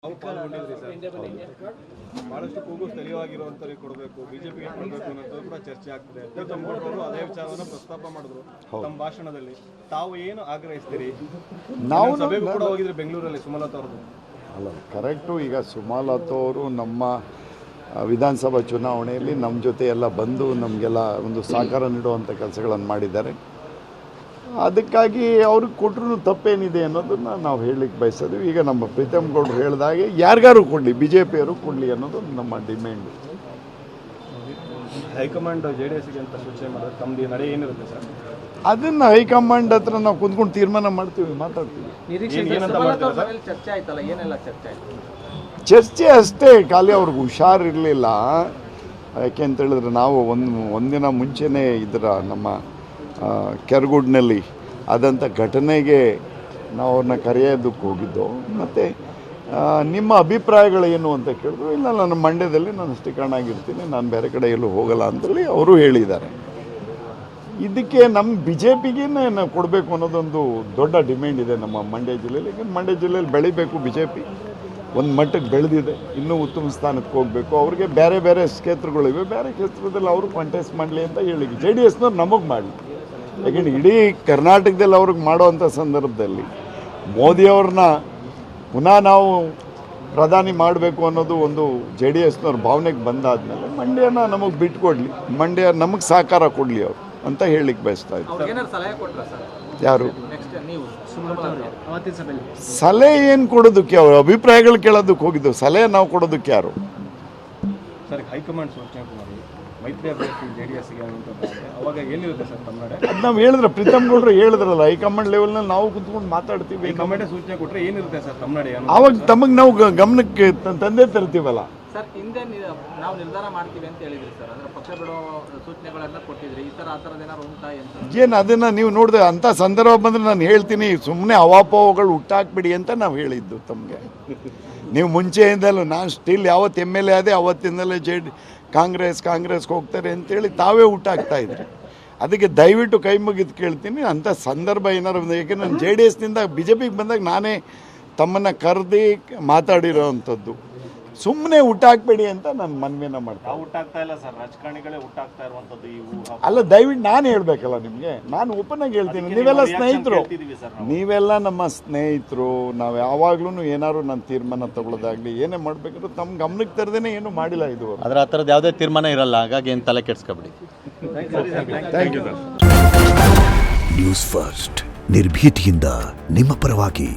ನಾವು ಪಾಲ್ಗೊಂಡಿದ್ರಿ ಸರ್. ಬಹಳಷ್ಟು ಕೂಗು ಸ್ಥಳೀಯವಾಗಿರುವಂತವರಿಗೆ ಕೊಡಬೇಕು, ಬಿಜೆಪಿಗೆ ಕೊಡಬೇಕು ಅನ್ನೋದು ಕೂಡ ಚರ್ಚೆ ಆಗ್ತಿದೆ. ಪ್ರೀತಮ್ ಗೌಡ್ರು ಅವರು ಅದೇ ವಿಚಾರವನ್ನು ಪ್ರಸ್ತಾಪ ಮಾಡಿದ್ರು ತಮ್ಮ ಭಾಷಣದಲ್ಲಿ. ತಾವು ಏನು ಆಗ್ರಹಿಸ್ತೀರಿ? ನಾವು ಸಭೆಗೂ ಕೂಡ ಹೋಗಿದ್ರಿ ಬೆಂಗಳೂರಲ್ಲಿ ಸುಮಲತಾ ಅವ್ರದ್ದು. ಅಲ್ಲ, ಕರೆಕ್ಟು. ಈಗ ಸುಮಲತಾ ಅವರು ನಮ್ಮ ವಿಧಾನಸಭಾ ಚುನಾವಣೆಯಲ್ಲಿ ನಮ್ಮ ಜೊತೆ ಎಲ್ಲ ಬಂದು ನಮಗೆಲ್ಲ ಒಂದು ಸಹಕಾರ ನೀಡುವಂಥ ಕೆಲಸಗಳನ್ನು ಮಾಡಿದ್ದಾರೆ. ಅದಕ್ಕಾಗಿ ಅವ್ರಿಗೆ ಕೊಟ್ಟರು ತಪ್ಪೇನಿದೆ ಅನ್ನೋದನ್ನು ನಾವು ಹೇಳಲಿಕ್ಕೆ ಬಯಸೋದು. ಈಗ ನಮ್ಮ ಪ್ರೀತಮ್ ಗೌಡ್ರು ಹೇಳಿದಾಗೆ ಯಾರಿಗಾರು ಕೊಡಲಿ, ಬಿ ಜೆ ಪಿಯವರು ಕೊಡಲಿ ಅನ್ನೋದು ನಮ್ಮ ಡಿಮ್ಯಾಂಡು. ಹೈಕಮಾಂಡ್ JDSಗೆ ಅಂತ ಸೂಚನೆ ಮಾಡಿದ್ರೆ ತಮ್ಮದು ನಡೆ ಏನಿರುತ್ತೆ ಸರ್? ಅದನ್ನು ಹೈಕಮಾಂಡ್ ಹತ್ರ ನಾವು ಕುಂತ್ಕೊಂಡು ತೀರ್ಮಾನ ಮಾಡ್ತೀವಿ, ಮಾತಾಡ್ತೀವಿ. ಚರ್ಚೆ ಅಷ್ಟೇ, ಖಾಲಿ ಅವ್ರಿಗೆ ಹುಷಾರಿರಲಿಲ್ಲ. ಯಾಕೆ ಅಂತ ಹೇಳಿದ್ರೆ ನಾವು ಒಂದಿನ ಮುಂಚೆನೇ ನಮ್ಮ ಕೆರಗೋಡಿನಲ್ಲಿ ಆದಂಥ ಘಟನೆಗೆ ನಾವು ಅವ್ರನ್ನ ಕರೆಯೋದಕ್ಕೆ ಹೋಗಿದ್ದು. ಮತ್ತು ನಿಮ್ಮ ಅಭಿಪ್ರಾಯಗಳೇನು ಅಂತ ಕೇಳಿದ್ರು. ಇಲ್ಲ, ನಾನು ಮಂಡ್ಯದಲ್ಲಿ ನಾನು ಸ್ಥಿಕರಣಾಗಿರ್ತೀನಿ, ನಾನು ಬೇರೆ ಕಡೆ ಎಲ್ಲೂ ಹೋಗಲ್ಲ ಅಂತೇಳಿ ಅವರು ಹೇಳಿದ್ದಾರೆ. ಇದಕ್ಕೆ ನಮ್ಮ ಬಿ ಜೆ ಪಿಗೆ ನಾವು ಕೊಡಬೇಕು ಅನ್ನೋದೊಂದು ದೊಡ್ಡ ಡಿಮ್ಯಾಂಡ್ ಇದೆ ನಮ್ಮ ಮಂಡ್ಯ ಜಿಲ್ಲೆಯಲ್ಲಿ. ಈಗ ಮಂಡ್ಯ ಜಿಲ್ಲೆಯಲ್ಲಿ ಬೆಳಿಬೇಕು, ಬಿ ಜೆ ಪಿ ಒಂದು ಮಟ್ಟಕ್ಕೆ ಬೆಳೆದಿದೆ, ಇನ್ನೂ ಉತ್ತಮ ಸ್ಥಾನಕ್ಕೆ ಹೋಗಬೇಕು. ಅವ್ರಿಗೆ ಬೇರೆ ಬೇರೆ ಕ್ಷೇತ್ರಗಳಿವೆ, ಬೇರೆ ಕ್ಷೇತ್ರದಲ್ಲಿ ಅವರು ಕಾಂಟೆಸ್ಟ್ ಮಾಡಲಿ ಅಂತ ಹೇಳಿ JDSನವ್ರು ನಮಗೆ ಮಾಡಲಿ. ಯಾಕೆಂದರೆ ಇಡೀ ಕರ್ನಾಟಕದಲ್ಲಿ ಅವ್ರಿಗೆ ಮಾಡೋವಂಥ ಸಂದರ್ಭದಲ್ಲಿ ಮೋದಿಯವ್ರನ್ನ ಪುನಃ ನಾವು ಪ್ರಧಾನಿ ಮಾಡಬೇಕು ಅನ್ನೋದು ಒಂದು JDSನವ್ರ ಭಾವನೆಗೆ ಬಂದಾದಮೇಲೆ ಮಂಡ್ಯನ ನಮಗೆ ಬಿಟ್ಕೊಡ್ಲಿ, ಮಂಡ್ಯ ನಮಗೆ ಸಹಕಾರ ಕೊಡಲಿ ಅವರು ಅಂತ ಹೇಳಲಿಕ್ಕೆ ಬಯಸ್ತಾ ಇದ್ದಾರೆ. ಯಾರು ಸಲಹೆ ಏನು ಕೊಡೋದಕ್ಕೆ, ಅವರು ಅಭಿಪ್ರಾಯಗಳು ಕೇಳೋದಕ್ಕೆ ಹೋಗಿದ್ದು, ಸಲಹೆ ನಾವು ಕೊಡೋದಕ್ಕೆ ಯಾರು? ಸರ್, ಹೈಕಮಾಂಡ್ ಸೂಚನೆ ಮೈತ್ರಿ ಅಭ್ಯರ್ಥಿ JDSಗೆ ಅವಾಗ ಏನಿರುತ್ತೆ ಸರ್ ತಮ್ಮ ನಡೆ? ಅದು ನಾವು ಹೇಳಿದ್ರೆ ಪ್ರೀತಮ್ ಗೌಡ್ರು ಹೇಳಿದ್ರಲ್ಲ, ಹೈಕಮಾಂಡ್ ಲೆವೆಲ್ನಲ್ಲಿ ನಾವು ಕುತ್ಕೊಂಡು ಮಾತಾಡ್ತೀವಿ. ಹೈಕಮಾಂಡ್ ಸೂಚನೆ ಕೊಟ್ಟರೆ ಏನಿರುತ್ತೆ ಸರ್ ತಮ್ಮ ನಡೆ? ಅವಾಗ ತಮಗೆ ನಾವು ಗಮನಕ್ಕೆ ತಂದೆ ತರ್ತೀವಲ್ಲ. ಸರ್, ಹಿಂದೆ ನಾವು ನಿರ್ಧಾರ ಮಾಡ್ತೀವಿ ಅಂತ ಹೇಳಿದ್ರಿ ಸರ್, ಅಂದ್ರೆ ಪಕ್ಷ ಬಿಡೋ ಸೂಚನೆಗಳೆಲ್ಲ ಕೊಟ್ಟಿದ್ರಿ. ಈ ಥರ ಆ ಥರದ್ದು ಏನಾದ್ರು ಉಂಟಾ ಅಂತ? ಏನು ಅದನ್ನು ನೀವು ನೋಡಿದ್ರೆ ಅಂಥ ಸಂದರ್ಭ ಬಂದರೆ ನಾನು ಹೇಳ್ತೀನಿ, ಸುಮ್ಮನೆ ಅವಾಪೋಗಳು ಹುಟ್ಟಾಕ್ಬಿಡಿ ಅಂತ ನಾವು ಹೇಳಿದ್ದು ತಮಗೆ. ನೀವು ಮುಂಚೆಯಿಂದಲೂ ನಾನು ಸ್ಟಿಲ್ ಯಾವತ್ತು MLA ಆದೆ ಅವತ್ತಿಂದಲೇ ಕಾಂಗ್ರೆಸ್ಗೆ ಹೋಗ್ತಾರೆ ಅಂತೇಳಿ ತಾವೇ ಹುಟ್ಟಾಕ್ತಾ ಇದ್ರಿ. ಅದಕ್ಕೆ ದಯವಿಟ್ಟು ಕೈ ಮುಗಿದು ಕೇಳ್ತೀನಿ, ಅಂಥ ಸಂದರ್ಭ ಏನಾರು ಬಂದಾಗ, ಯಾಕೆಂದ್ರೆ ನಾನು JDSನಿಂದ BJPಗೆ ಬಂದಾಗ ನಾನೇ ತಮ್ಮನ್ನು ಕರೆದು ಮಾತಾಡಿರೋ ಅಂಥದ್ದು. ಸುಮ್ಮನೆ ಹುಟ್ಟಾಕ್ಬೇಡಿ ಅಂತ ನಾನು ಮನವಿನ ಮಾಡ್ತೀನಿ. ಹುಟ್ಟಾಗ್ತಾ ಇಲ್ಲ ಸರ್, ರಾಜಕಾರಣಿಗಳೇ ಹುಟ್ಟಾಗ್ತಾ ಇರುವಂಥದ್ದು ಇವು. ಅಲ್ಲ, ದಯವಿಟ್ಟು ನಾನು ಹೇಳಬೇಕಲ್ಲ ನಿಮಗೆ, ನಾನು ಓಪನ್ ಆಗಿ ಹೇಳ್ತೀನಿ. ನೀವೆಲ್ಲ ಸ್ನೇಹಿತರು, ನೀವೆಲ್ಲ ನಮ್ಮ ಸ್ನೇಹಿತರು. ನಾವು ಯಾವಾಗ್ಲೂ ಏನಾದ್ರು ನಾನು ತೀರ್ಮಾನ ತಗೊಳ್ಳೋದಾಗ್ಲಿ ಏನೇ ಮಾಡಬೇಕಾದ್ರೂ ತಮ್ಮ ಗಮನಕ್ಕೆ ತರದೇನೆ ಏನು ಮಾಡಿಲ್ಲ ಇದು. ಅದರ ಆ ಥರದ್ದು ಯಾವುದೇ ತೀರ್ಮಾನ ಇರಲ್ಲ, ಹಾಗಾಗಿ ಏನು ತಲೆ ಕೆಡಿಸ್ಕೊಬಿಡಿ. Thank you. ನ್ಯೂಸ್ ಫಸ್ಟ್, ನಿರ್ಭೀತಿಯಿಂದ ನಿಮ್ಮ ಪರವಾಗಿ.